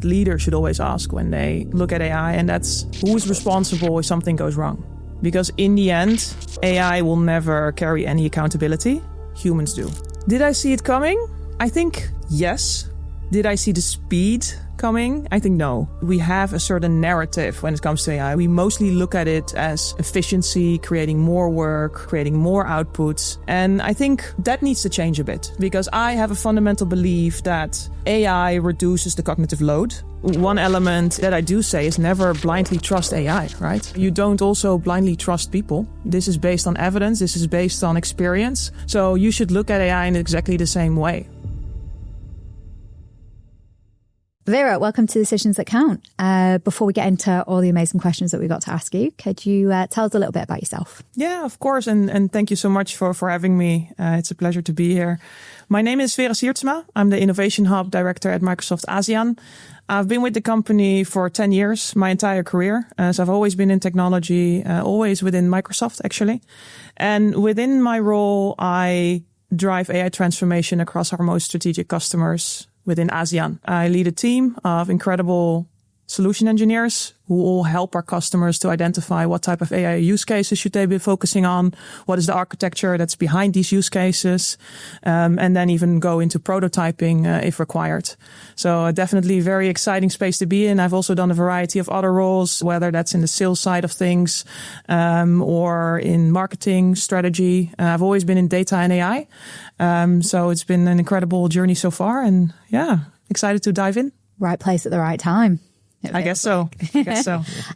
that leaders should always ask when they look at AI, and that's who is responsible if something goes wrong. Because in the end, AI will never carry any accountability. Humans do. Did I see it coming? I think yes. Did I see the speed coming? I think no. We have a certain narrative when it comes to AI. We mostly look at it as efficiency, creating more work, creating more outputs. And I think that needs to change a bit, because I have a fundamental belief that AI reduces the cognitive load. One element that I do say is never blindly trust AI, right? You don't also blindly trust people. This is based on evidence. This is based on experience. So you should look at AI in exactly the same way. Vera, welcome to Decisions That Count. Before we get into all the amazing questions that we got to ask you, could you tell us a little bit about yourself? Yeah, of course. And thank you so much for having me. It's a pleasure to be here. My name is Vera Siertsema. I'm the Innovation Hub Director at Microsoft ASEAN. I've been with the company for 10 years, my entire career. So I've always been in technology, always within Microsoft, actually. And within my role, I drive AI transformation across our most strategic customers within ASEAN. I lead a team of incredible solution engineers who all help our customers to identify what type of AI use cases should they be focusing on, what is the architecture that's behind these use cases, and then even go into prototyping if required. So definitely very exciting space to be in. I've also done a variety of other roles, whether that's in the sales side of things or in marketing strategy. I've always been in data and AI. So it's been an incredible journey so far, and yeah, excited to dive in. Right place at the right time. I guess so.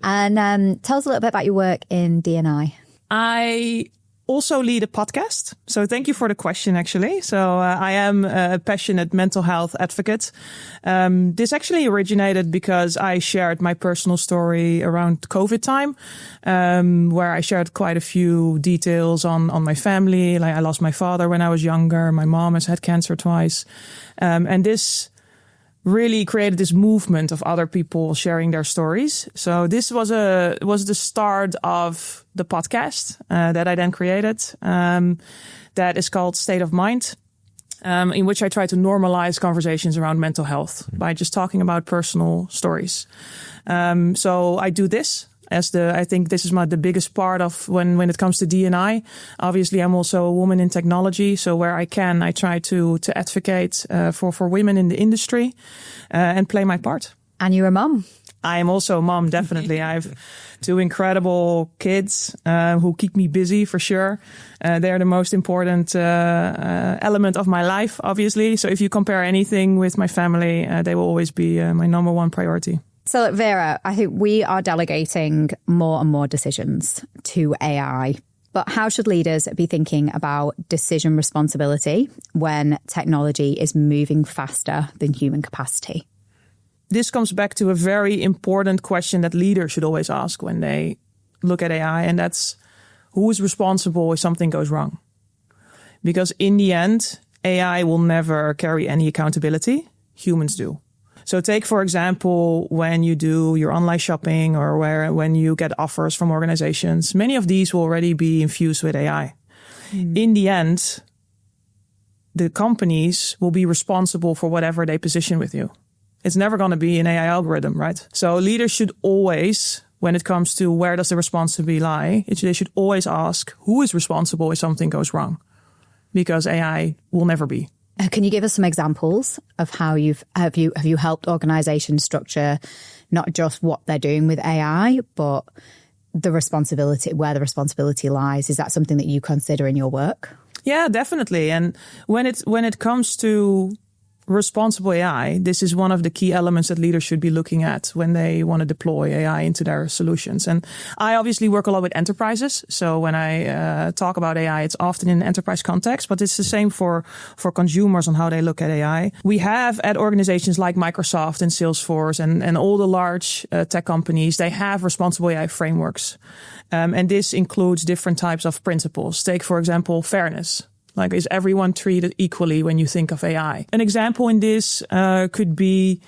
And tell us a little bit about your work in D&I. I also lead a podcast. So thank you for the question, actually. So I am a passionate mental health advocate. This actually originated because I shared my personal story around COVID time, where I shared quite a few details on my family. Like I lost my father when I was younger. My mom has had cancer twice. And this really created this movement of other people sharing their stories. So this was the start of the podcast that I then created, that is called State of Mind, in which I try to normalize conversations around mental health by just talking about personal stories. So I do this. I think this is the biggest part of when it comes to D&I. Obviously, I'm also a woman in technology. So where I can, I try to advocate for women in the industry and play my part. And you're a mom. I am also a mom, definitely. I have two incredible kids who keep me busy for sure. They're the most important element of my life, obviously. So if you compare anything with my family, they will always be my number one priority. So, Vera, I think we are delegating more and more decisions to AI. But how should leaders be thinking about decision responsibility when technology is moving faster than human capacity? This comes back to a very important question that leaders should always ask when they look at AI, and that's who is responsible if something goes wrong? Because in the end, AI will never carry any accountability. Humans do. So take, for example, when you do your online shopping or when you get offers from organizations, many of these will already be infused with AI. In the end, the companies will be responsible for whatever they position with you. It's never going to be an AI algorithm, right? So leaders should always, when it comes to where does the responsibility lie, they should always ask who is responsible if something goes wrong, because AI will never be. Can you give us some examples of how have you helped organizations structure not just what they're doing with AI, but the responsibility, where the responsibility lies? Is that something that you consider in your work? Yeah, definitely. And when it comes to responsible AI, this is one of the key elements that leaders should be looking at when they want to deploy AI into their solutions. And I obviously work a lot with enterprises. So when I talk about AI, it's often in an enterprise context, but it's the same for consumers on how they look at AI. We have at organizations like Microsoft and Salesforce and all the large tech companies, they have responsible AI frameworks. And this includes different types of principles. Take, for example, fairness. Like, is everyone treated equally when you think of AI? An example in this could be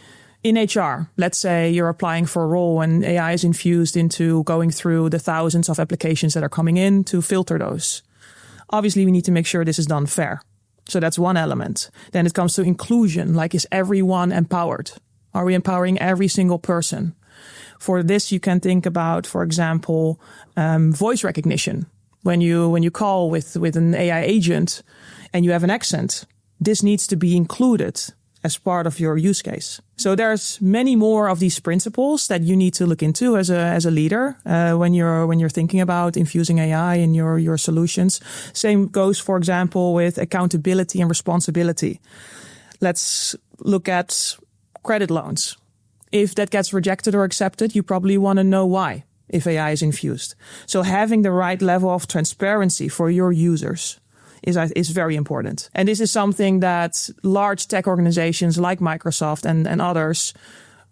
in HR. Let's say you're applying for a role and AI is infused into going through the thousands of applications that are coming in to filter those. Obviously, we need to make sure this is done fair. So that's one element. Then it comes to inclusion, like is everyone empowered? Are we empowering every single person? For this, you can think about, for example, voice recognition. When you call with an AI agent and you have an accent, this needs to be included as part of your use case. So there's many more of these principles that you need to look into as a leader when you're thinking about infusing AI in your solutions. Same goes, for example, with accountability and responsibility. Let's look at credit loans. If that gets rejected or accepted, you probably want to know why, if AI is infused. So having the right level of transparency for your users is very important. And this is something that large tech organizations like Microsoft and others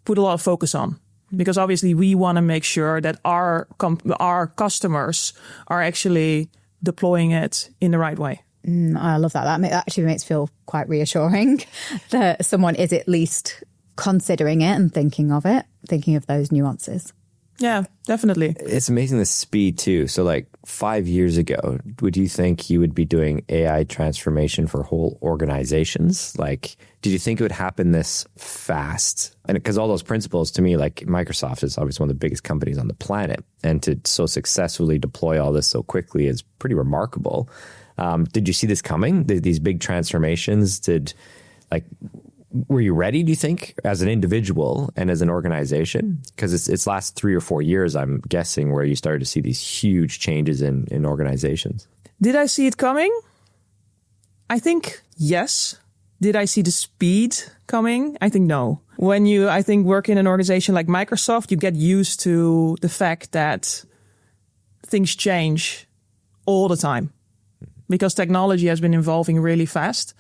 put a lot of focus on. Because obviously we want to make sure that our customers are actually deploying it in the right way. I love that. That actually makes me feel quite reassuring that someone is at least considering it and thinking of those nuances. Yeah, definitely. It's amazing the speed too. So like 5 years ago, would you think you would be doing AI transformation for whole organizations? Like, did you think it would happen this fast? And because all those principles to me, like Microsoft is obviously one of the biggest companies on the planet, and to so successfully deploy all this so quickly is pretty remarkable. Did you see this coming? These big transformations, were you ready, do you think, as an individual and as an organization? Because it's last 3 or 4 years, I'm guessing, where you started to see these huge changes in organizations. Did I see it coming? I think yes. Did I see the speed coming? I think no. When you, I think, work in an organization like Microsoft, you get used to the fact that things change all the time because technology has been evolving really fast.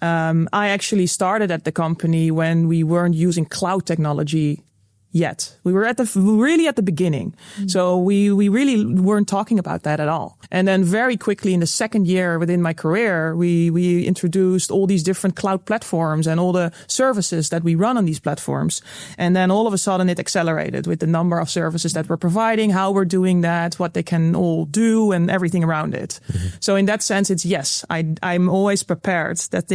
I actually started at the company when we weren't using cloud technology yet. We were really at the beginning. So we really weren't talking about that at all. And then very quickly in the second year within my career, we introduced all these different cloud platforms and all the services that we run on these platforms. And then all of a sudden it accelerated with the number of services that we're providing, how we're doing that, what they can all do and everything around it. Mm-hmm. So in that sense, it's yes, I'm always prepared that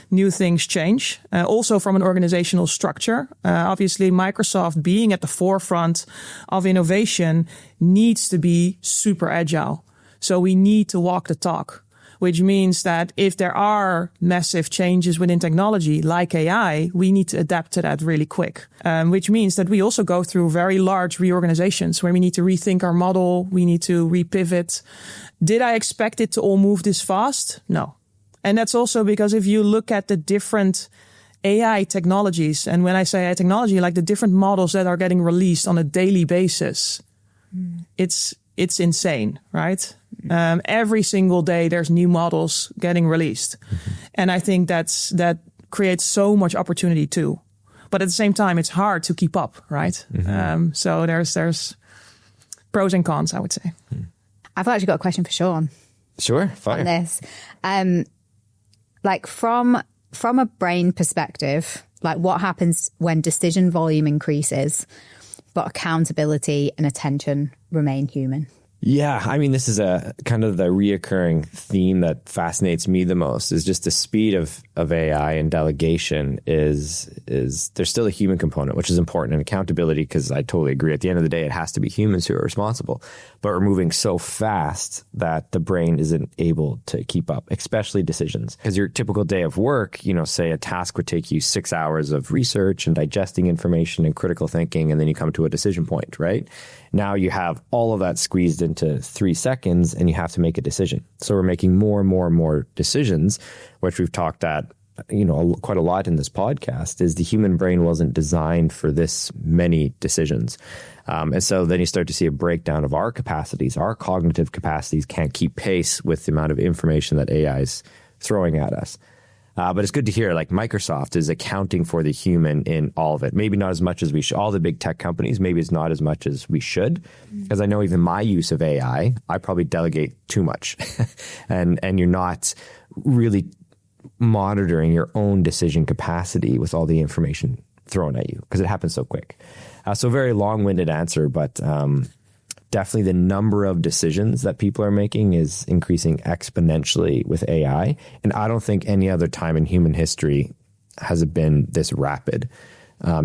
new things change. Also from an organizational structure. Obviously Microsoft being at the forefront of innovation needs to be super agile. So we need to walk the talk, which means that if there are massive changes within technology like AI, we need to adapt to that really quick, which means that we also go through very large reorganizations where we need to rethink our model. We need to repivot. Did I expect it to all move this fast? No. And that's also because if you look at the different AI technologies, and when I say AI technology, like the different models that are getting released on a daily basis, it's insane, right? Every single day there's new models getting released. Mm-hmm. And I think that creates so much opportunity too. But at the same time, it's hard to keep up, right? Mm-hmm. So there's pros and cons, I would say. I've actually got a question for Shawn. Sure, fine. On this. Like from a brain perspective, like what happens when decision volume increases, but accountability and attention remain human? Yeah, I mean, this is a kind of the reoccurring theme that fascinates me the most is just the speed of AI and delegation is there's still a human component, which is important, and accountability, because I totally agree. At the end of the day, it has to be humans who are responsible. But we're moving so fast that the brain isn't able to keep up, especially decisions. Because your typical day of work, say a task would take you 6 hours of research and digesting information and critical thinking, and then you come to a decision point, right? Now you have all of that squeezed into 3 seconds and you have to make a decision. So we're making more and more and more decisions, which we've talked at, quite a lot in this podcast, is the human brain wasn't designed for this many decisions. And so then you start to see a breakdown of our capacities. Our cognitive capacities can't keep pace with the amount of information that AI is throwing at us. But it's good to hear like Microsoft is accounting for the human in all of it. Maybe not as much as we should. All the big tech companies, maybe it's not as much as we should. Because I know even my use of AI, I probably delegate too much. and you're not really monitoring your own decision capacity with all the information thrown at you because it happens so quick. So very long-winded answer, but definitely the number of decisions that people are making is increasing exponentially with AI. And I don't think any other time in human history has it been this rapid.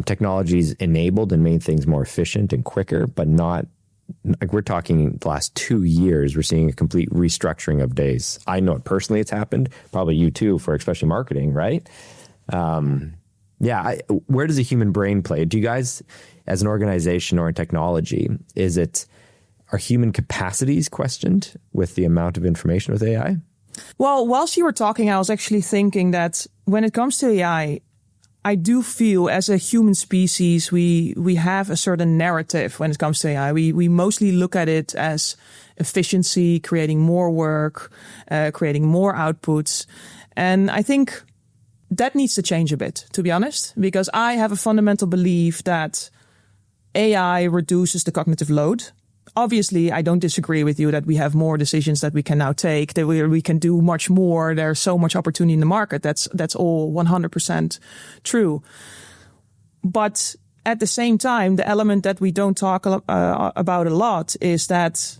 Technology's enabled and made things more efficient and quicker, but not like we're talking the last 2 years, we're seeing a complete restructuring of days. I know it personally, it's happened. Probably you too, for especially marketing, right? Where does the human brain play? Do you guys, as an organization or in technology, are human capacities questioned with the amount of information with AI? Well, whilst you were talking, I was actually thinking that when it comes to AI, I do feel as a human species, we have a certain narrative when it comes to AI. We mostly look at it as efficiency, creating more work, creating more outputs. And I think that needs to change a bit, to be honest, because I have a fundamental belief that AI reduces the cognitive load. Obviously, I don't disagree with you that we have more decisions that we can now take, that we can do much more. There's so much opportunity in the market. That's all 100% true. But at the same time, the element that we don't talk about a lot is that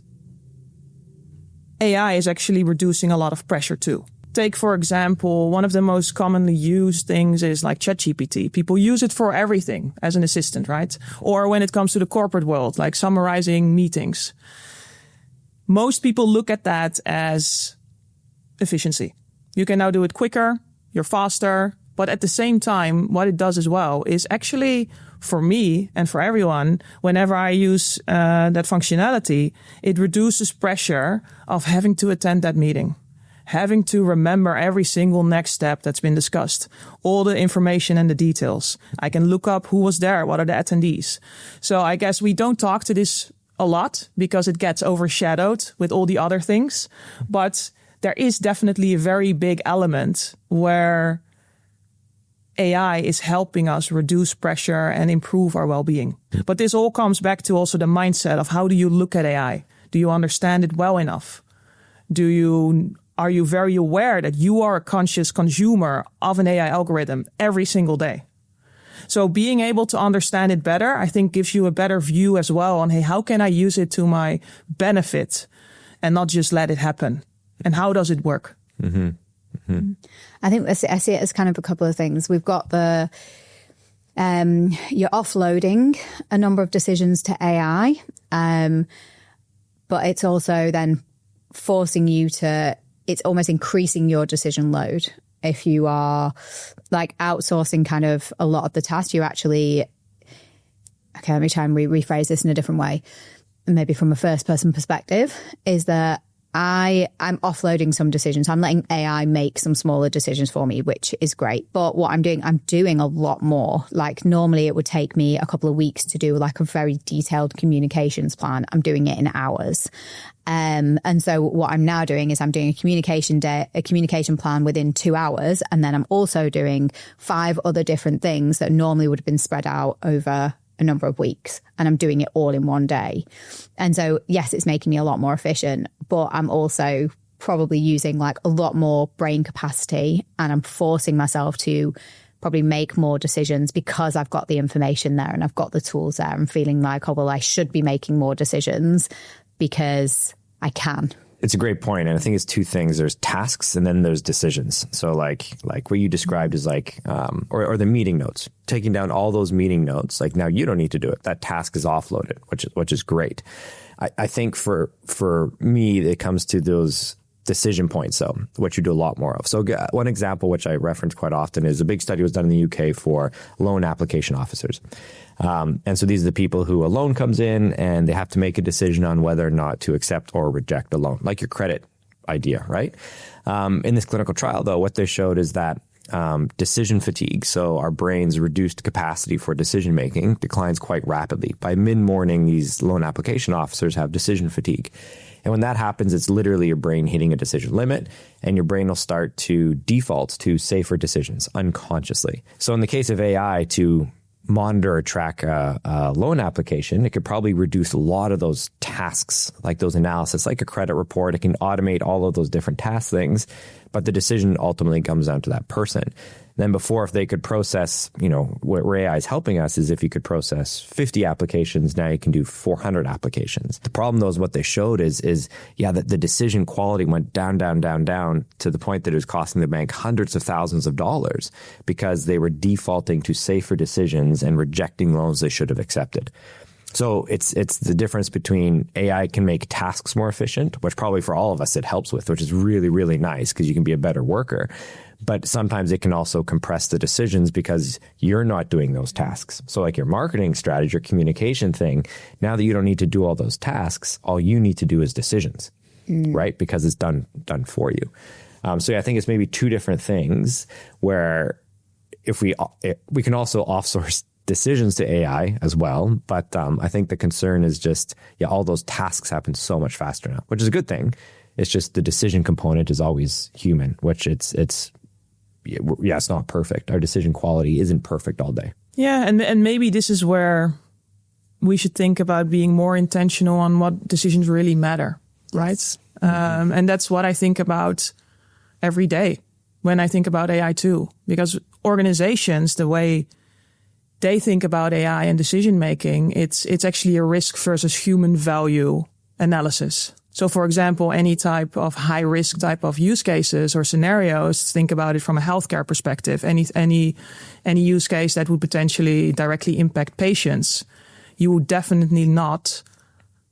AI is actually reducing a lot of pressure too. Take, for example, one of the most commonly used things is like ChatGPT. People use it for everything as an assistant, right? Or when it comes to the corporate world, like summarizing meetings. Most people look at that as efficiency. You can now do it quicker, you're faster. But at the same time, what it does as well is actually, for me and for everyone, whenever I use that functionality, it reduces pressure of having to attend that meeting. Having to remember every single next step that's been discussed, all the information and the details. I can look up who was there, what are the attendees. So I guess we don't talk to this a lot because it gets overshadowed with all the other things. But there is definitely a very big element where AI is helping us reduce pressure and improve our well-being. But this all comes back to also the mindset of how do you look at AI? Do you understand it well enough? Are you very aware that you are a conscious consumer of an AI algorithm every single day? So being able to understand it better, I think gives you a better view as well on, hey, how can I use it to my benefit and not just let it happen? And how does it work? Mm-hmm. Mm-hmm. I think I see it as kind of a couple of things. We've got you're offloading a number of decisions to AI, but it's also then forcing you it's almost increasing your decision load. If you are like outsourcing kind of a lot of the tasks, you actually, okay, let me try and rephrase this in a different way. Maybe from a first person perspective, is that I'm offloading some decisions. I'm letting AI make some smaller decisions for me, which is great. But what I'm doing a lot more. Like normally it would take me a couple of weeks to do like a very detailed communications plan. I'm doing it in hours. And so what I'm now doing is I'm doing a communication plan within 2 hours. And then I'm also doing 5 other different things that normally would have been spread out over a number of weeks, and I'm doing it all in one day. And so, yes, it's making me a lot more efficient, but I'm also probably using like a lot more brain capacity, and I'm forcing myself to probably make more decisions because I've got the information there and I've got the tools there. I'm feeling like, oh, well, I should be making more decisions because I can. It's a great point. And I think it's 2 things. There's tasks and then there's decisions. So like what you described is like, or the meeting notes, taking down all those meeting notes. Like now you don't need to do it. That task is offloaded, which is great. I think for me, it comes to those decision points, though, what you do a lot more of. So one example, which I reference quite often, is a big study was done in the UK for loan application officers. And so these are the people who a loan comes in and they have to make a decision on whether or not to accept or reject a loan, like your credit idea, right? In this clinical trial, though, what they showed is that decision fatigue, so our brain's reduced capacity for decision making, declines quite rapidly. By mid-morning, these loan application officers have decision fatigue. And when that happens, it's literally your brain hitting a decision limit, and your brain will start to default to safer decisions unconsciously. So in the case of AI, to monitor or track a loan application, it could probably reduce a lot of those tasks, like those analysis, like a credit report. It can automate all of those different task things. but the decision ultimately comes down to that person. Then before, if they could process, where AI is helping us is if you could process 50 applications, now you can do 400 applications. The problem, though, is what they showed is that the decision quality went down to the point that it was costing the bank hundreds of thousands of dollars because they were defaulting to safer decisions and rejecting loans they should have accepted. So it's the difference between AI can make tasks more efficient, which probably for all of us it helps with, which is really, really nice because you can be a better worker. But sometimes it can also compress the decisions because you're not doing those tasks. So like your marketing strategy, your communication thing, now that you don't need to do all those tasks, all you need to do is decisions, right? Because it's done for you. So I think it's maybe two different things where if we can also offsource decisions to AI as well. But I think the concern is just, all those tasks happen so much faster now, which is a good thing. It's just the decision component is always human, which it's not perfect. Our decision quality isn't perfect all day. Yeah, and maybe this is where we should think about being more intentional on what decisions really matter, right? And that's what I think about every day when I think about AI too. Because organizations, the way they think about AI and decision making, it's actually a risk versus human value analysis. So, for example, any type of high risk type of use cases or scenarios, think about it from a healthcare perspective. Any use case that would potentially directly impact patients, you would definitely not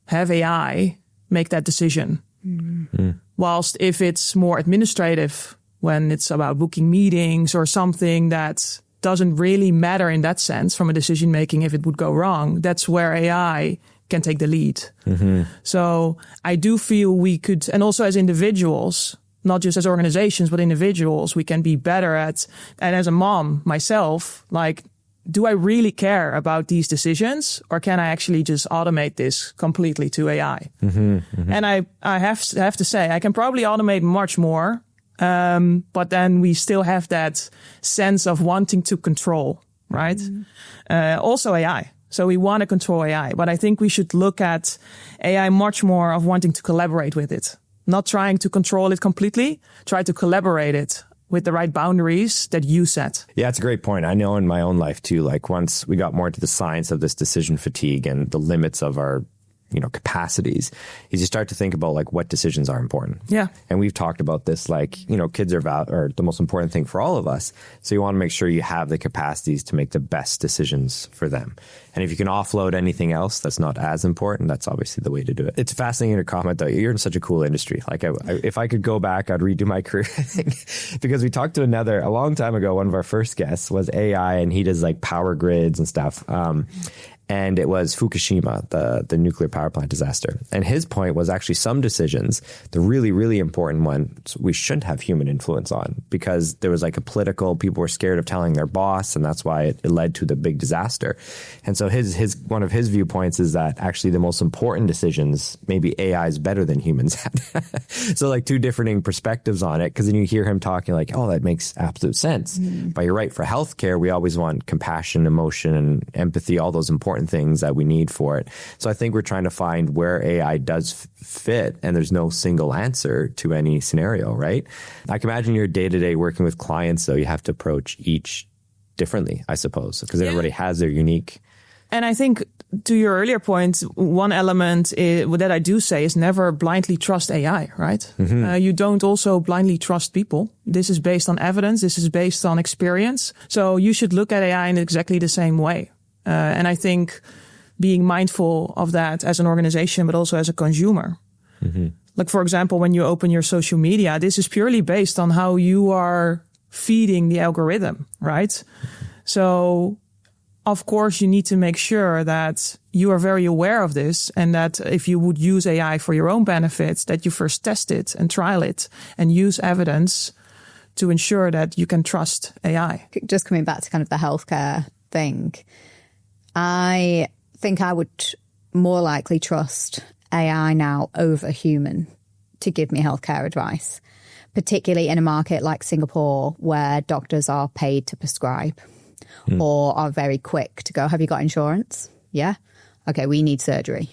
have AI make that decision. Mm-hmm. Whilst if it's more administrative, when it's about booking meetings or something that doesn't really matter in that sense from a decision making, if it would go wrong, that's where AI can take the lead. Mm-hmm. So I do feel we could, and also as individuals, not just as organizations, but individuals, we can be better at, and as a mom myself, like, do I really care about these decisions, or can I actually just automate this completely to AI? Mm-hmm, mm-hmm. And I have to say, I can probably automate much more, but then we still have that sense of wanting to control, right? Mm-hmm. Also AI. So we want to control AI, but I think we should look at AI much more of wanting to collaborate with it, not trying to control it completely, try to collaborate it with the right boundaries that you set. Yeah, it's a great point. I know in my own life too, like once we got more into the science of this decision fatigue and the limits of our capacities, is you start to think about like what decisions are important. Yeah. And we've talked about this, like, kids are the most important thing for all of us. So you want to make sure you have the capacities to make the best decisions for them. And if you can offload anything else that's not as important, that's obviously the way to do it. It's fascinating to comment though. You're in such a cool industry. Like if I could go back, I'd redo my career, I think, because we talked to a long time ago, one of our first guests was AI, and he does like power grids and stuff. And it was Fukushima, the nuclear power plant disaster. And his point was actually some decisions, the really, really important ones, we shouldn't have human influence on, because there was like a people were scared of telling their boss, and that's why it led to the big disaster. And so one of his viewpoints is that actually the most important decisions, maybe AI is better than humans at. So like two differing perspectives on it, because then you hear him talking like, oh, that makes absolute sense. Mm. But you're right, for healthcare, we always want compassion, emotion, and empathy, all those important things that we need for it. So I think we're trying to find where AI does fit, and there's no single answer to any scenario, right? I can imagine your day-to-day working with clients, though, you have to approach each differently, I suppose, because everybody has their unique. And I think to your earlier point, one element that I do say is never blindly trust AI, right? Mm-hmm. You don't also blindly trust people. This is based on evidence. This is based on experience. So you should look at AI in exactly the same way. And I think being mindful of that as an organization, but also as a consumer. Mm-hmm. Like, for example, when you open your social media, this is purely based on how you are feeding the algorithm, right? Mm-hmm. So, of course, you need to make sure that you are very aware of this, and that if you would use AI for your own benefits, that you first test it and trial it and use evidence to ensure that you can trust AI. Just coming back to kind of the healthcare thing, I think I would more likely trust AI now over human to give me healthcare advice, particularly in a market like Singapore, where doctors are paid to prescribe or are very quick to go, have you got insurance? Yeah. Okay, we need surgery.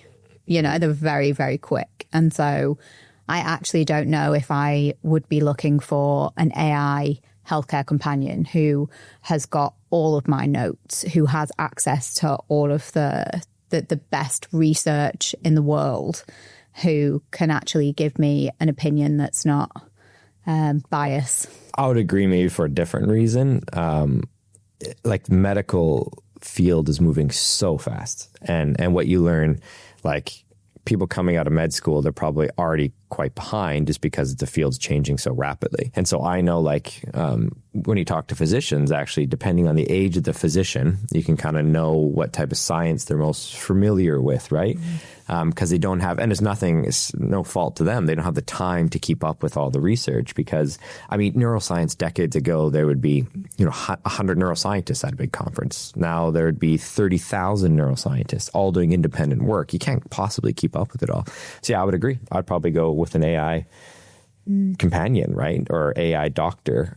They're very, very quick. And so I actually don't know if I would be looking for an AI healthcare companion who has got all of my notes, who has access to all of the best research in the world, who can actually give me an opinion that's not biased. I would agree, maybe for a different reason. Like the medical field is moving so fast, and what you learn, like people coming out of med school, they're probably already quite behind just because the field's changing so rapidly. And so I know, like, when you talk to physicians, actually, depending on the age of the physician, you can kind of know what type of science they're most familiar with, right? Because they don't have, and it's no fault to them, they don't have the time to keep up with all the research. Because, I mean, neuroscience decades ago, there would be, 100 neuroscientists at a big conference. Now there would be 30,000 neuroscientists all doing independent work. You can't possibly keep up with it all. So yeah, I would agree. I'd probably go with an AI companion, right? Or AI doctor.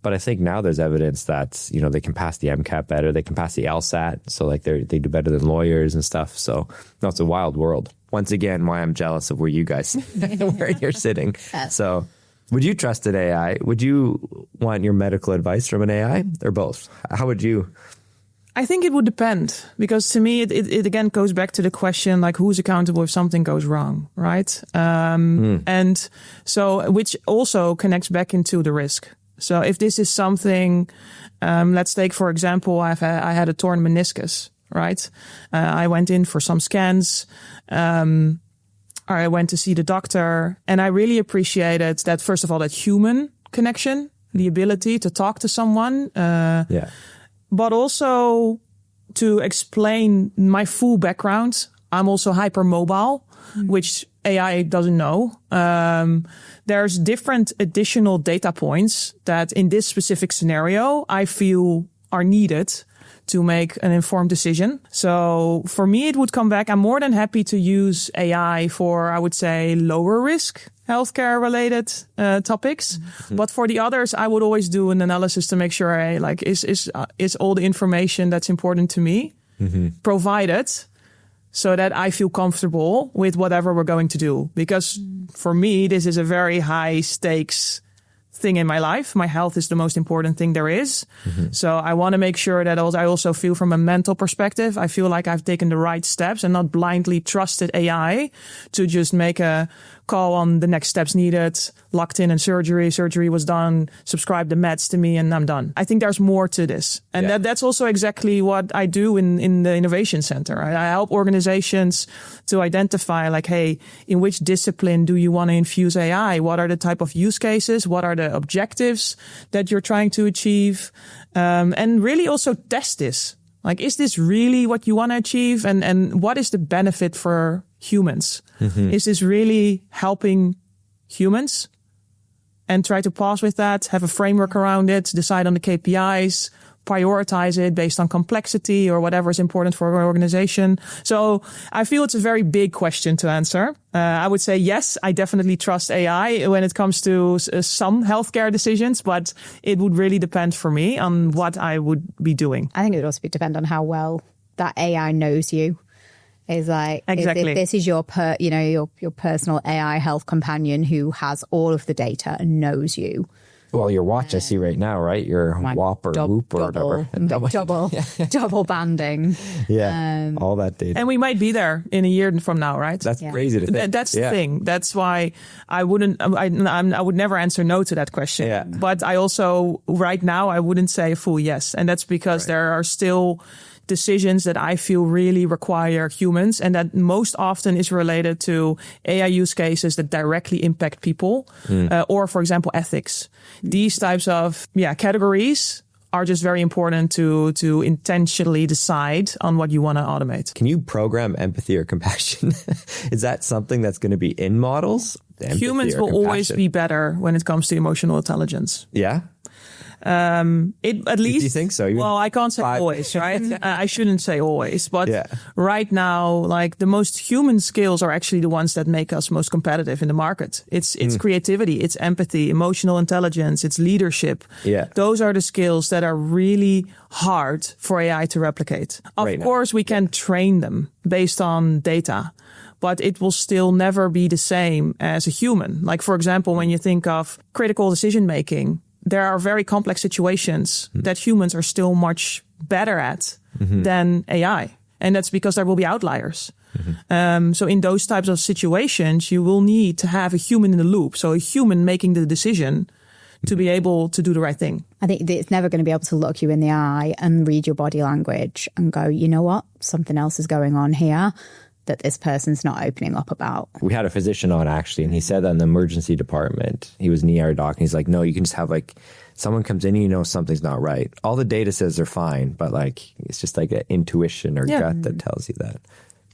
But I think now there's evidence that, they can pass the MCAT better. They can pass the LSAT. So like they do better than lawyers and stuff. So no, it's a wild world. Once again, why I'm jealous of where you guys, where you're sitting. So would you trust an AI? Would you want your medical advice from an AI or both? How would you? I think it would depend, because to me, it again goes back to the question, like, who's accountable if something goes wrong, right? And so, which also connects back into the risk. So if this is something, let's take, for example, I had a torn meniscus, right? I went in for some scans. I went to see the doctor, and I really appreciated that, first of all, that human connection, the ability to talk to someone. But also to explain my full background. I'm also hypermobile, which AI doesn't know. There's different additional data points that in this specific scenario, I feel are needed to make an informed decision. So for me, it would come back. I'm more than happy to use AI for, I would say, lower risk healthcare related topics. But for the others, I would always do an analysis to make sure, is all the information that's important to me provided, so that I feel comfortable with whatever we're going to do. Because for me, this is a very high stakes thing in my life. My health is the most important thing there is. So I want to make sure that I also feel, from a mental perspective, I feel like I've taken the right steps and not blindly trusted AI to just make a call on the next steps needed, locked in surgery. Surgery was done, subscribe the meds to me, and I'm done. I think there's more to this. And that's also exactly what I do in the Innovation Center. I help organizations to identify, like, hey, in which discipline do you want to infuse AI? What are the type of use cases? What are the objectives that you're trying to achieve? And really also test this. Like, is this really what you want to achieve? And what is the benefit for humans? Is this really helping humans? And try to pause with that, have a framework around it, decide on the KPIs, prioritize it based on complexity or whatever is important for our organization. So I feel it's a very big question to answer. I would say, yes, I definitely trust AI when it comes to some healthcare decisions, but it would really depend for me on what I would be doing. I think it would also depend on how well that AI knows you. Is like, exactly. If this is your personal AI health companion who has all of the data and knows you. Well, your watch I see right now, right? Your WAP or WHOOP or whatever. Double banding. Yeah, all that data. And we might be there in a year from now, right? That's crazy to think. That's the thing. That's why I would never answer no to that question. Yeah. But I also, right now, I wouldn't say a full yes. And that's because there are still decisions that I feel really require humans, and that most often is related to AI use cases that directly impact people, or, for example, ethics. These types of categories are just very important to intentionally decide on what you want to automate. Can you program empathy or compassion? Is that something that's going to be in models? Humans will always be better when it comes to emotional intelligence. Yeah. At least. Do you think so? Well, I can't say always, right? I shouldn't say always, but right now, like, the most human skills are actually the ones that make us most competitive in the market. It's creativity, it's empathy, emotional intelligence, it's leadership. Yeah. Those are the skills that are really hard for AI to replicate. Of course, we can train them based on data. but it will still never be the same as a human. Like, for example, when you think of critical decision making, there are very complex situations that humans are still much better at than AI. And that's because there will be outliers. So in those types of situations, you will need to have a human in the loop. So a human making the decision to be able to do the right thing. I think it's never going to be able to look you in the eye and read your body language and go, you know what, something else is going on here that this person's not opening up about. We had a physician on actually, and he said that in the emergency department, he was an ER doc, and he's like, no, you can just have like, someone comes in and you know something's not right. All the data says they're fine, but like, it's just like an intuition or gut that tells you that.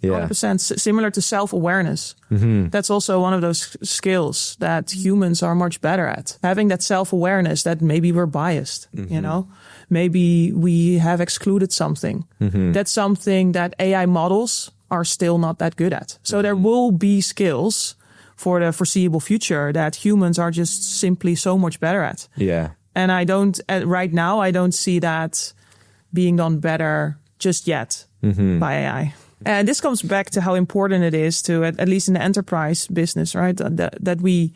Yeah. 100%. Similar to self-awareness. That's also one of those skills that humans are much better at. Having that self-awareness that maybe we're biased, you know, maybe we have excluded something. That's something that AI models are still not that good at. So there will be skills for the foreseeable future that humans are just simply so much better at. Yeah. And right now, I don't see that being done better just yet by AI. And this comes back to how important it is to, at least in the enterprise business, right, that we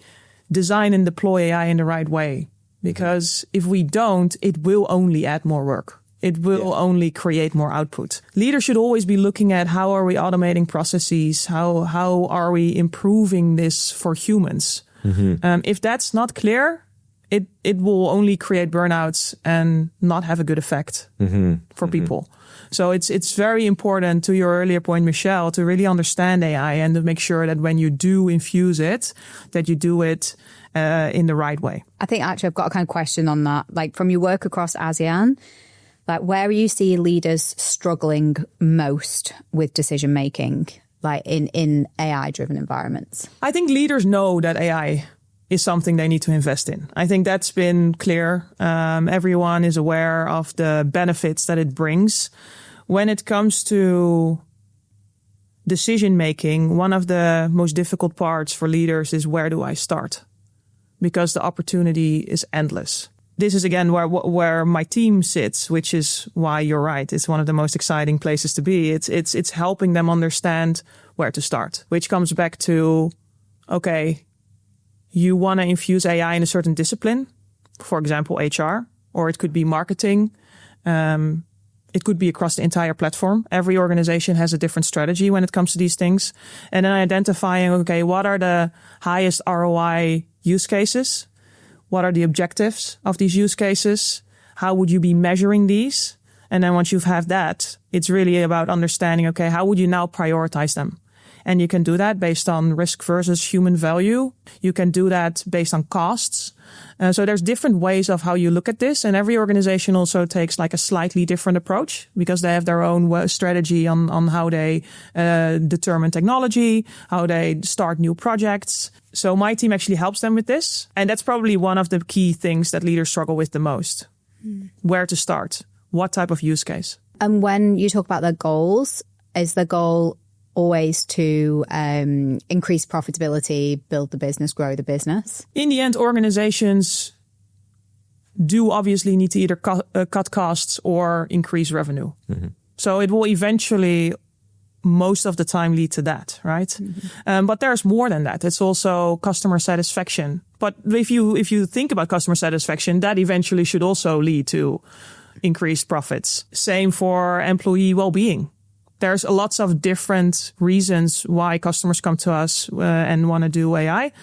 design and deploy AI in the right way. Because if we don't, it will only add more work. It will only create more output. Leaders should always be looking at how are we automating processes? How are we improving this for humans? If that's not clear, it will only create burnouts and not have a good effect for people. So it's very important, to your earlier point, Michelle, to really understand AI and to make sure that when you do infuse it, that you do it in the right way. I think actually I've got a kind of question on that. Like, from your work across ASEAN, like, where you see leaders struggling most with decision making, like in AI driven environments? I think leaders know that AI is something they need to invest in. I think that's been clear. Everyone is aware of the benefits that it brings. When it comes to decision making, one of the most difficult parts for leaders is, where do I start? Because the opportunity is endless. This is again where my team sits, which is why you're right. It's one of the most exciting places to be. It's helping them understand where to start, which comes back to, okay, you want to infuse AI in a certain discipline, for example, HR, or it could be marketing. It could be across the entire platform. Every organization has a different strategy when it comes to these things. And then identifying, okay, what are the highest ROI use cases? What are the objectives of these use cases? How would you be measuring these? And then once you've had that, it's really about understanding, okay, how would you now prioritize them? And you can do that based on risk versus human value. You can do that based on costs. So there's different ways of how you look at this. And every organization also takes like a slightly different approach because they have their own strategy on how they determine technology, how they start new projects. So my team actually helps them with this. And that's probably one of the key things that leaders struggle with the most. Where to start? What type of use case? And when you talk about the goals, is the goal always to increase profitability, build the business, grow the business? In the end, organizations do obviously need to either cut costs or increase revenue. So it will eventually, most of the time, lead to that, right? But there's more than that. It's also customer satisfaction. But if you think about customer satisfaction, that eventually should also lead to increased profits. Same for employee well-being. There's lots of different reasons why customers come to us and want to do AI.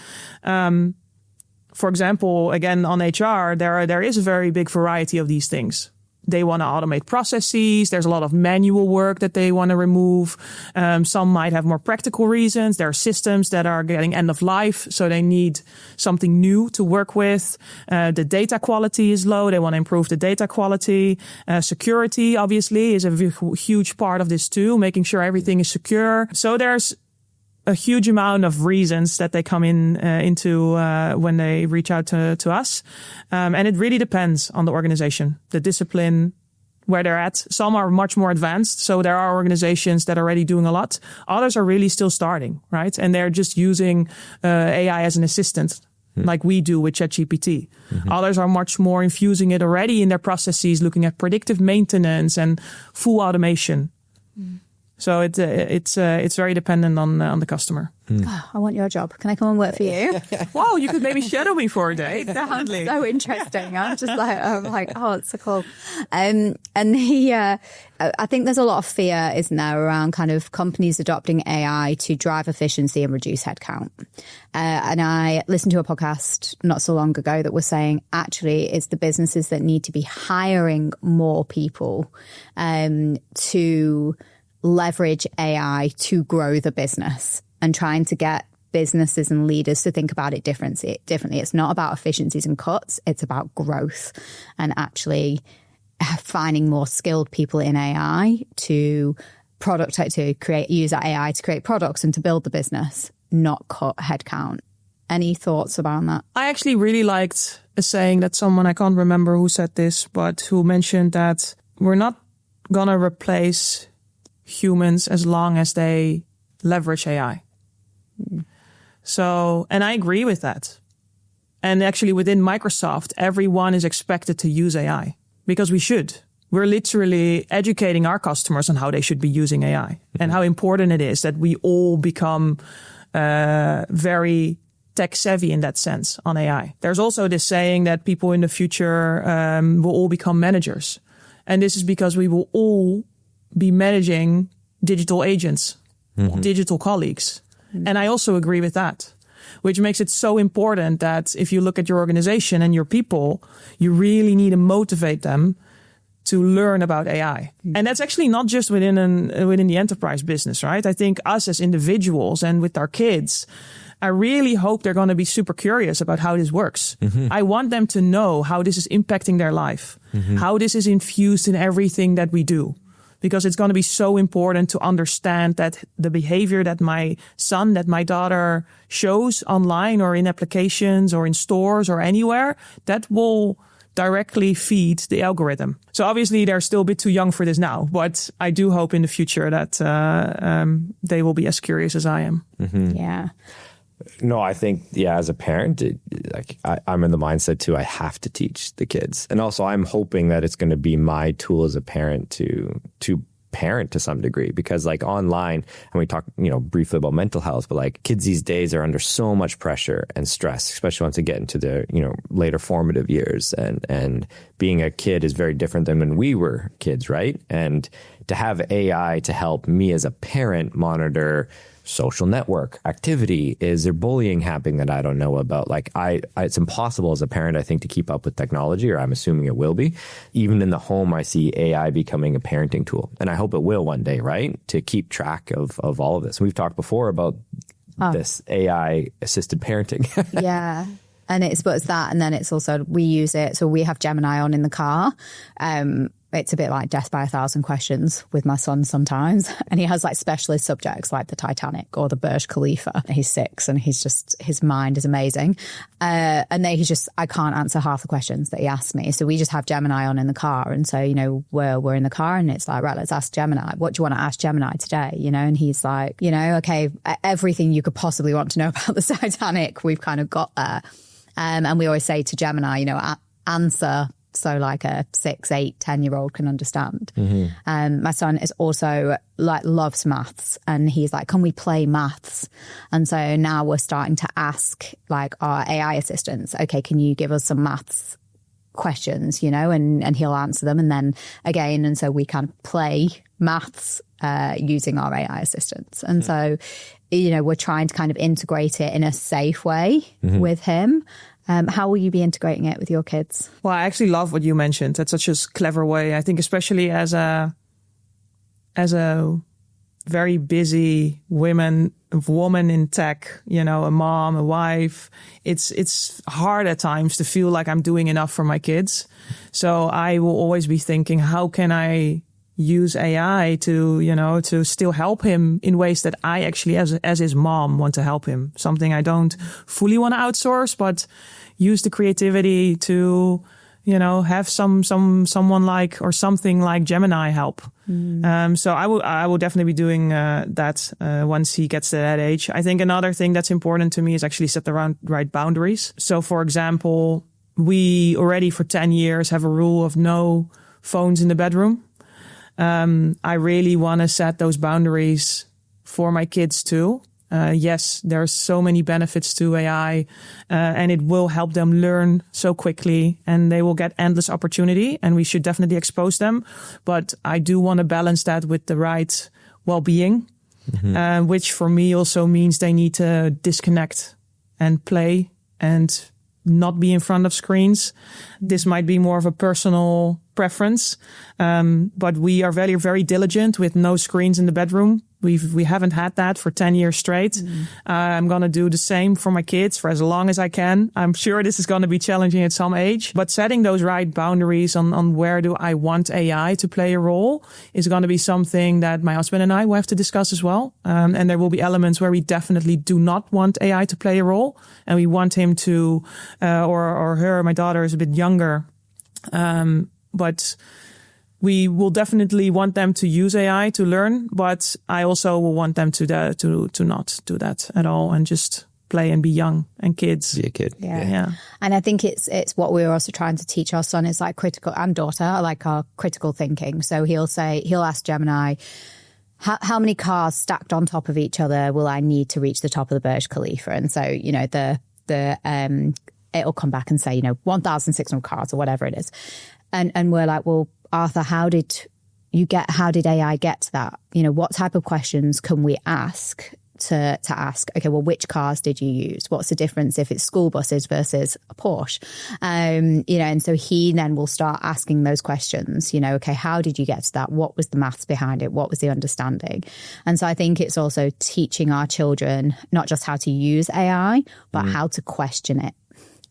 For example, again, on HR, there is a very big variety of these things. They want to automate processes. There's a lot of manual work that they want to remove. Some might have more practical reasons. There are systems that are getting end of life, so they need something new to work with. The data quality is low. They want to improve the data quality. Security, obviously, is a huge part of this too, making sure everything is secure. So there's a huge amount of reasons that they come into when they reach out to us. And it really depends on the organization, the discipline, where they're at. Some are much more advanced. So there are organizations that are already doing a lot. Others are really still starting, right? And they're just using AI as an assistant, like we do with ChatGPT. Others are much more infusing it already in their processes, looking at predictive maintenance and full automation. So it's very dependent on the customer. Oh, I want your job. Can I come and work for you? Wow, you could maybe shadow me for a day. Definitely. So interesting. I'm like, oh, it's so cool. I think there's a lot of fear, isn't there, around kind of companies adopting AI to drive efficiency and reduce headcount. And I listened to a podcast not so long ago that was saying, actually, it's the businesses that need to be hiring more people to leverage AI to grow the business, and trying to get businesses and leaders to think about it differently. It's not about efficiencies and cuts. It's about growth and actually finding more skilled people in AI use that AI to create products and to build the business, not cut headcount. Any thoughts about that? I actually really liked a saying that someone, I can't remember who said this, but who mentioned that we're not going to replace humans as long as they leverage AI. So, and I agree with that. And actually within Microsoft, everyone is expected to use AI because we should. We're literally educating our customers on how they should be using AI and how important it is that we all become very tech savvy in that sense on AI. There's also this saying that people in the future will all become managers. And this is because we will all be managing digital agents, digital colleagues. And I also agree with that, which makes it so important that if you look at your organization and your people, you really need to motivate them to learn about AI. And that's actually not just within the enterprise business, right? I think us as individuals and with our kids, I really hope they're going to be super curious about how this works. I want them to know how this is impacting their life, how this is infused in everything that we do. Because it's going to be so important to understand that the behavior that my son, that my daughter shows online or in applications or in stores or anywhere, that will directly feed the algorithm. So obviously they're still a bit too young for this now, but I do hope in the future that they will be as curious as I am. Yeah. No, I think, as a parent, I'm in the mindset too, I have to teach the kids. And also I'm hoping that it's going to be my tool as a parent to parent to some degree, because like online, and we talk, briefly about mental health, but like kids these days are under so much pressure and stress, especially once they get into their, later formative years. And being a kid is very different than when we were kids, right? And to have AI to help me as a parent monitor social network activity, is there bullying happening that I don't know about? Like it's impossible as a parent, I think, to keep up with technology, or I'm assuming it will be. Even in the home, I see AI becoming a parenting tool, and I hope it will one day, right? To keep track of all of this. We've talked before about this AI assisted parenting. Yeah. And it's that, and then it's also, we use it. So we have Gemini on in the car. It's a bit like Death by 1,000 Questions with my son sometimes. And he has like specialist subjects like the Titanic or the Burj Khalifa. He's 6 and his mind is amazing. And then I can't answer half the questions that he asked me. So we just have Gemini on in the car. And so, we're in the car and it's like, right, let's ask Gemini. What do you want to ask Gemini today? And he's like, okay, everything you could possibly want to know about the Titanic, we've kind of got there. And we always say to Gemini, answer so like a 6, 8, 10-year-old can understand. My son is also loves maths, and he's like, can we play maths? And so now we're starting to ask like our AI assistants, okay, can you give us some maths questions, and he'll answer them. And then again, and so we kind of play maths using our AI assistants. And so, we're trying to kind of integrate it in a safe way with him. How will you be integrating it with your kids? Well, I actually love what you mentioned. That's such a clever way. I think especially as a very busy woman in tech, a mom, a wife, it's hard at times to feel like I'm doing enough for my kids. So I will always be thinking, how can I use AI to still help him in ways that I actually, as his mom, want to help him. Something I don't fully want to outsource, but use the creativity to, have someone like or something like Gemini help. So I will definitely be doing that once he gets to that age. I think another thing that's important to me is actually set the right boundaries. So, for example, we already for 10 years have a rule of no phones in the bedroom. I really want to set those boundaries for my kids too. Yes, there are so many benefits to AI, and it will help them learn so quickly, and they will get endless opportunity, and we should definitely expose them. But I do want to balance that with the right well-being, which for me also means they need to disconnect and play and not be in front of screens. This might be more of a personal preference, but we are very, very diligent with no screens in the bedroom. We haven't had that for 10 years straight. I'm going to do the same for my kids for as long as I can. I'm sure this is going to be challenging at some age, but setting those right boundaries on where do I want AI to play a role is going to be something that my husband and I will have to discuss as well. And there will be elements where we definitely do not want AI to play a role, and we want him to, or her, my daughter is a bit younger, but we will definitely want them to use AI to learn, but I also will want them to not do that at all and just play and be young and kids. Be a kid. Yeah. And I think it's what we're also trying to teach our son is like critical, and daughter, like our critical thinking. So he'll ask Gemini, how many cars stacked on top of each other will I need to reach the top of the Burj Khalifa? And so, it'll come back and say, 1,600 cars or whatever it is. And we're like, well, Arthur, how did AI get to that? What type of questions can we ask to ask, okay, well, which cars did you use? What's the difference if it's school buses versus a Porsche? And so he then will start asking those questions, okay, how did you get to that? What was the maths behind it? What was the understanding? And so I think it's also teaching our children not just how to use AI, but how to question it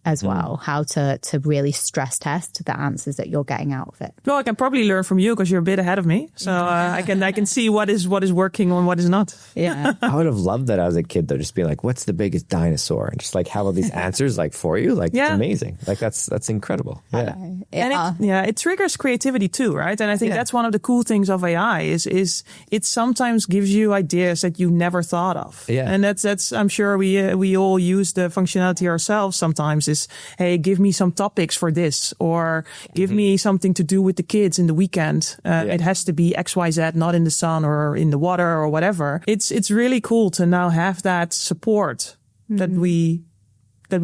as well, how to really stress test the answers that you're getting out of it. Well, I can probably learn from you because you're a bit ahead of me. So I can see what is working and what is not. Yeah. I would have loved that as a kid, though, just be like, what's the biggest dinosaur? And just like have all these answers like for you. Like, it's amazing. Like that's incredible. Yeah. It triggers creativity too, right? And I think that's one of the cool things of AI is it sometimes gives you ideas that you never thought of. Yeah. And that's I'm sure we all use the functionality ourselves sometimes. Is, hey, give me some topics for this, or give me something to do with the kids in the weekend. It has to be XYZ, not in the sun or in the water or whatever. It's really cool to now have that support that we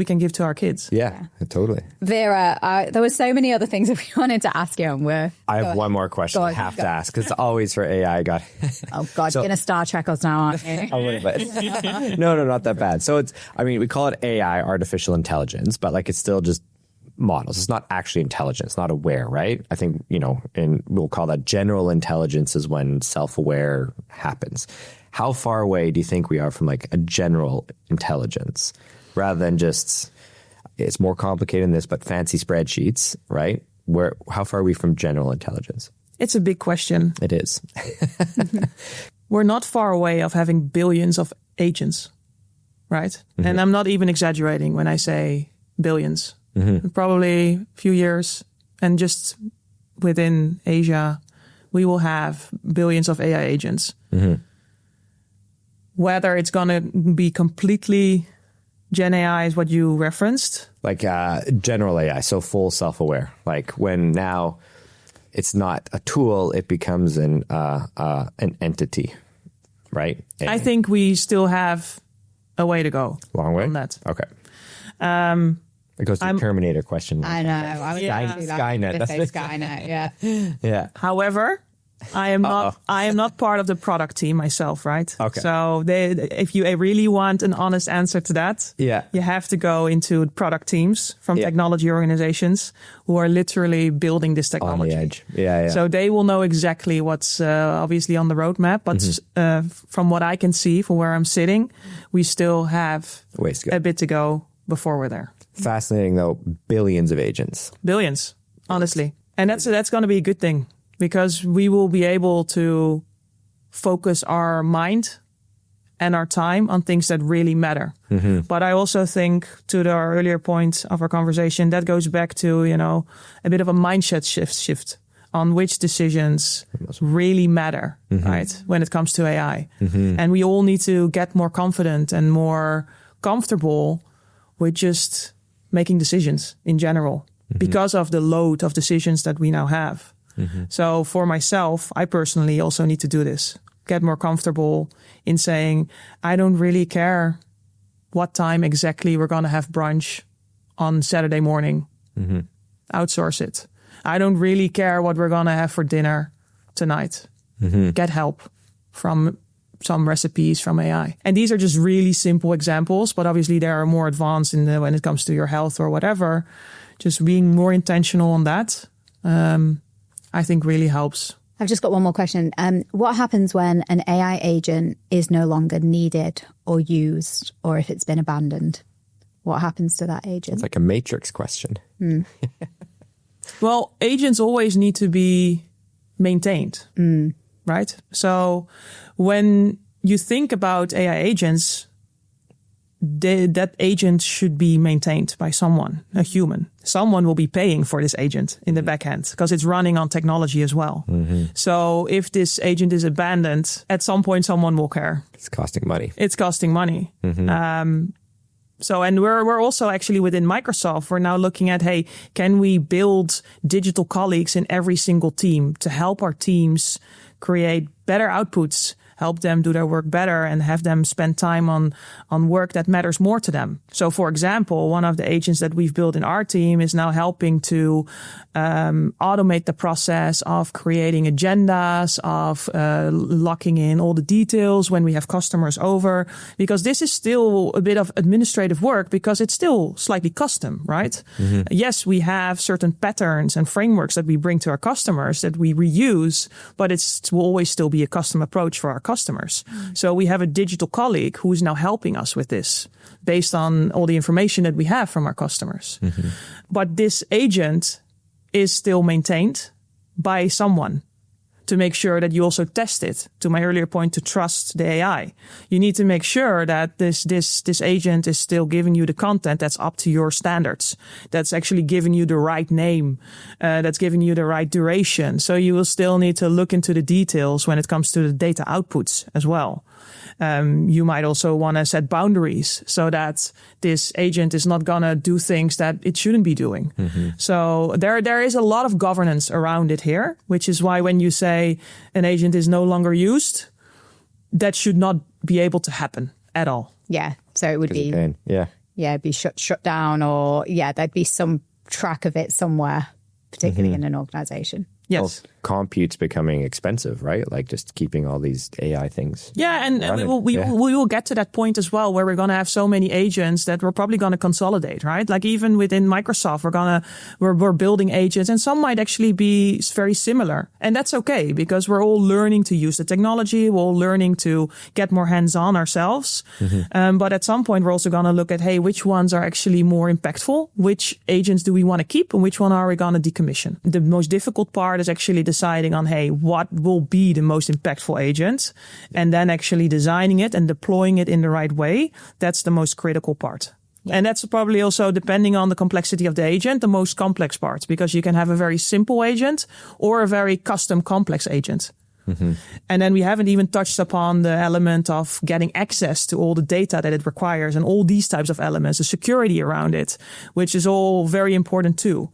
can give to our kids. Yeah, totally. Vera, there were so many other things that we wanted to ask you. And I have one more question I have to ask, because it's always for AI. Oh, God, you're going to Star Trek us now, aren't you? A little bit. No, not that bad. So we call it AI, artificial intelligence, but like it's still just models. It's not actually intelligence, it's not aware, right? I think, and we'll call that general intelligence is when self-aware happens. How far away do you think we are from like a general intelligence? Rather than just, it's more complicated than this, but fancy spreadsheets, right? How far are we from general intelligence? It's a big question. It is. We're not far away of having billions of agents, right? And I'm not even exaggerating when I say billions. Probably a few years, and just within Asia, we will have billions of AI agents. Whether it's going to be completely Gen AI is what you referenced. Like general AI, so full self-aware. Like when now it's not a tool, it becomes an entity, right? I think we still have a way to go. Long way? On that. Okay. It goes to the Terminator question. I know. I was Skynet. That's Skynet, yeah. Yeah. However, I am not part of the product team myself, right? Okay. So if you really want an honest answer to that, you have to go into product teams from technology organizations who are literally building this technology. On the edge. Yeah. So they will know exactly what's obviously on the roadmap. But from what I can see, from where I'm sitting, we still have a bit to go before we're there. Fascinating, though. Billions of agents. Billions, honestly. And that's going to be a good thing, because we will be able to focus our mind and our time on things that really matter. But I also think, to the earlier point of our conversation, that goes back to, a bit of a mindset shift on which decisions really matter, right, when it comes to AI. And we all need to get more confident and more comfortable with just making decisions in general, because of the load of decisions that we now have. So for myself, I personally also need to do this. Get more comfortable in saying, I don't really care what time exactly we're going to have brunch on Saturday morning. Outsource it. I don't really care what we're going to have for dinner tonight. Get help from some recipes from AI. And these are just really simple examples, but obviously they are more advanced when it comes to your health or whatever. Just being more intentional on that, I think really helps. I've just got one more question. What happens when an AI agent is no longer needed or used, or if it's been abandoned? What happens to that agent? It's like a matrix question. Well, agents always need to be maintained, right? So when you think about AI agents, that agent should be maintained by someone, a human. Someone will be paying for this agent in the back end because it's running on technology as well. So if this agent is abandoned, at some point someone will care. It's costing money. It's costing money. So, and we're also actually within Microsoft, we're now looking at, hey, can we build digital colleagues in every single team to help our teams create better outputs, help them do their work better and have them spend time on work that matters more to them. So, for example, one of the agents that we've built in our team is now helping to automate the process of creating agendas, of locking in all the details when we have customers over, because this is still a bit of administrative work because it's still slightly custom, right? Yes, we have certain patterns and frameworks that we bring to our customers that we reuse, but it will always still be a custom approach for our customers. So we have a digital colleague who is now helping us with this based on all the information that we have from our customers. But this agent is still maintained by someone to make sure that you also test it. To my earlier point, to trust the AI. You need to make sure that this agent is still giving you the content that's up to your standards. That's actually giving you the right name. That's giving you the right duration. So you will still need to look into the details when it comes to the data outputs as well. You might also want to set boundaries so that this agent is not going to do things that it shouldn't be doing. So there is a lot of governance around it here, which is why when you say an agent is no longer used, that should not be able to happen at all. Yeah. So it would be, it'd be shut down, or there'd be some track of it somewhere, particularly in an organization. Yes. Well, compute's becoming expensive, right? Like just keeping all these AI things. Yeah, and we will get to that point as well where we're going to have so many agents that we're probably going to consolidate, right? Like even within Microsoft, we're building agents, and some might actually be very similar. And that's okay because we're all learning to use the technology. We're all learning to get more hands-on ourselves. But at some point, we're also going to look at, hey, which ones are actually more impactful? Which agents do we want to keep and which one are we going to decommission? The most difficult part is actually deciding on, hey, what will be the most impactful agent, and then actually designing it and deploying it in the right way. That's the most critical part. And that's probably also, depending on the complexity of the agent, the most complex part, because you can have a very simple agent or a very custom complex agent. And then we haven't even touched upon the element of getting access to all the data that it requires and all these types of elements, the security around it, which is all very important too.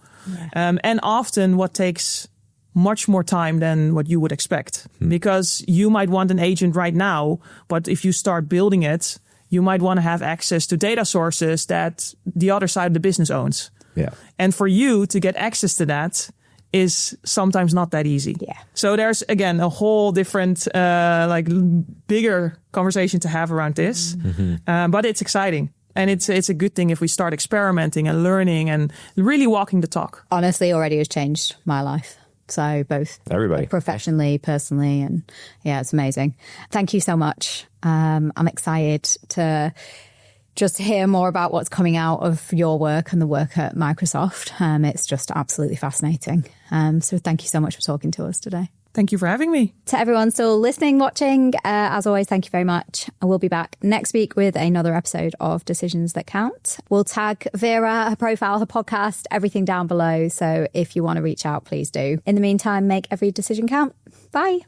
And often what takes much more time than what you would expect, because you might want an agent right now, but if you start building it, you might want to have access to data sources that the other side of the business owns. And for you to get access to that is sometimes not that easy. So there's, again, a whole different, bigger conversation to have around this. But it's exciting. And it's a good thing if we start experimenting and learning and really walking the talk. Honestly, already has changed my life. So both everybody, professionally, personally, and it's amazing. Thank you so much. I'm excited to just hear more about what's coming out of your work and the work at Microsoft. It's just absolutely fascinating. So thank you so much for talking to us today. Thank you for having me. To everyone still listening, watching, as always, thank you very much. We'll be back next week with another episode of Decisions That Count. We'll tag Vera, her profile, her podcast, everything down below. So if you want to reach out, please do. In the meantime, make every decision count. Bye.